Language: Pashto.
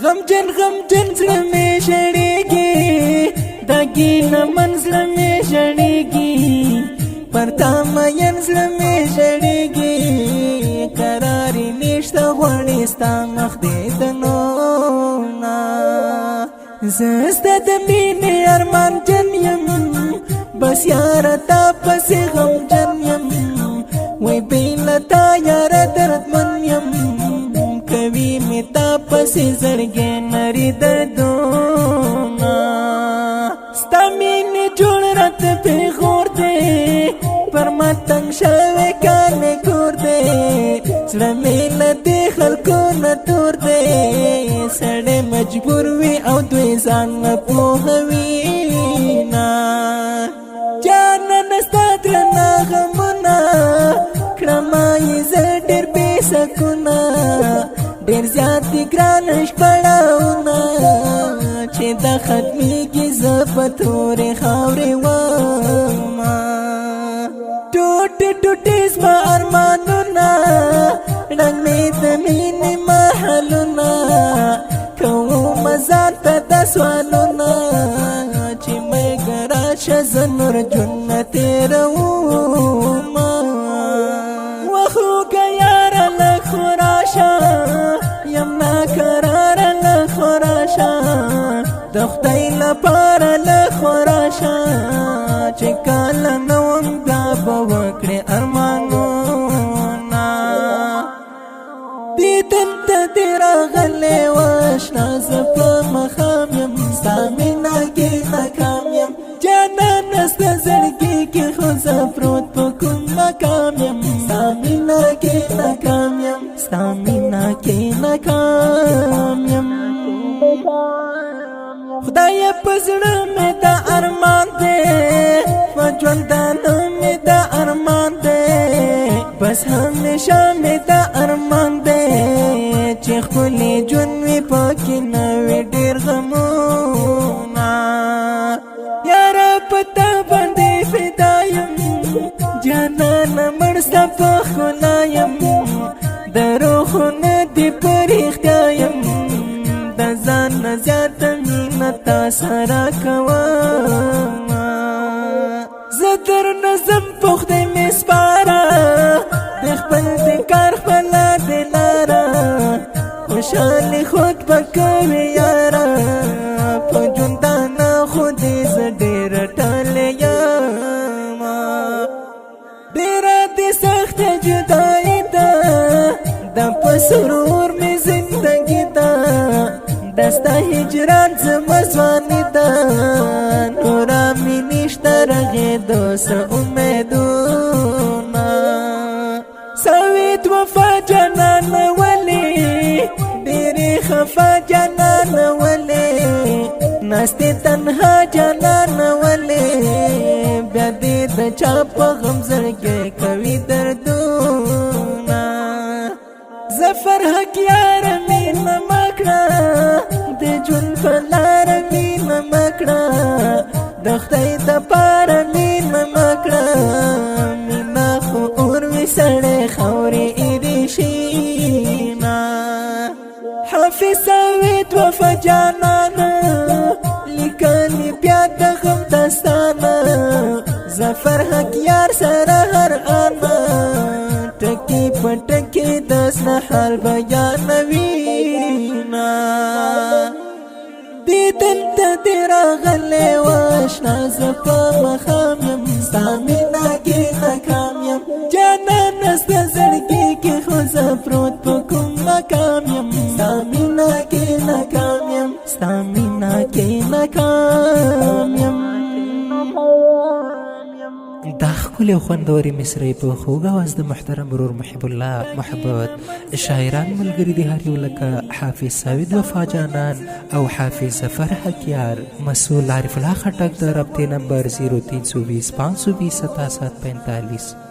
غمجن غمجن زړه مې ژړېږي داګي نه من زړه مې ژړېږي پر تا مین زړه مې ژړېږي قراري نشته غواړي ستا مخ دې دنونه زه ستا د مینې ارمان جن یم بس یاره تا پسې غمجن یم وای بېله تا یاره دردمن یم کوي مې تا پسې زړګی نري دردونه ستا مینې جوړ راته پېغور دی پر ما تنګ شوی کار مې کور دی زړه مې له دې خلکو نه تور دی سړی مجبور وي او دوی ځان نه پوهوي نه جانانه ستا درنه غمونه کړمه یې زه ډېر بې سکونه ډېر زیات دي ګرانه شپړاونه چې دا ختمېږي زه په تورې خاورې ومه ټوټې ټوټې زما ارمانونه ړنګ مې د مینې محلونه کومه ځان ته دا سوالونه چې مګه راشه زه نور ژوند نه تېرومه وخوږه یاره لږ خو راشه یم ناقراره لږ خو راشه د خدای لپاره لږ خو راشه چې کله نه وم بیا به وکړې ارمانونه دیدن ته دې راغلی و اشنا زه په مخام یم ستا مینه کې ناکام یم جانانه ستا زړګي کې خو زه پروت په کوم مقام یم ستا مینه کې ناکام یم ستا مینه کې ناکام یم خدای په زړه مې دا ارمان دی په ژوندانه مې دا ارمان دی بس همیشه مې دا ارمان دی چې ښکلی ژوند مې پکې نه وي ډېر غمونه یاره په تا باندې فدا یم جانانه مړ ستا په ښکلا یم د روحونه دې په رښتیا یم د ځان نه زیاته مینه تا سره کومه زه درنه ځم په خدای مې سپاره د خپل د کار خپله دې لاره خوشحالي خود به کوې یاره په ژوندانه خو دې زه ډېره ټالې یمه ډېره دې سخته جدایي ده دا په سرور مې زندګي ده دستا هجران زما ځواني ده نوره مې نشته رغېدو څه امیدونه سوید وفا جانانه ولې ډېرې خفا جانانه ولې ناستې تنها جانانه ولې بیا دې د چا په غم زړګی کوي دردونه زفر حق یاره مینه مه کړه د ژوند په لاره مینه مه کړه د خدای دپاره مینه مه کړه مینه خو اور وي سړی خاورې ایرې شي نه حافظ سوید وفا جانانه لیکلي بیا د غم داستانه زفر حق یار سره هر آنه ټکی په ټکی د زړه حال بیانوینه دیدن ته دې راغلی و اشنا زه په مخام یم ستا مینه کې ناکام یم جانانه ستا زړګي کې خو زه پروت په کوم مقام یم ستا مینه کې ناکام یم ستا مینه کې ناکام یم دا ښکلې او خوندورې مصرۍ په خوږ اواز د محترم ورور محب الله محبت شاعران ملګري دي هر یو لکه حافظ سوید وفا جانان او حافظ ظفر حکیار مسئول عارف الله خټک د رابطې نمبر 0320 520 7745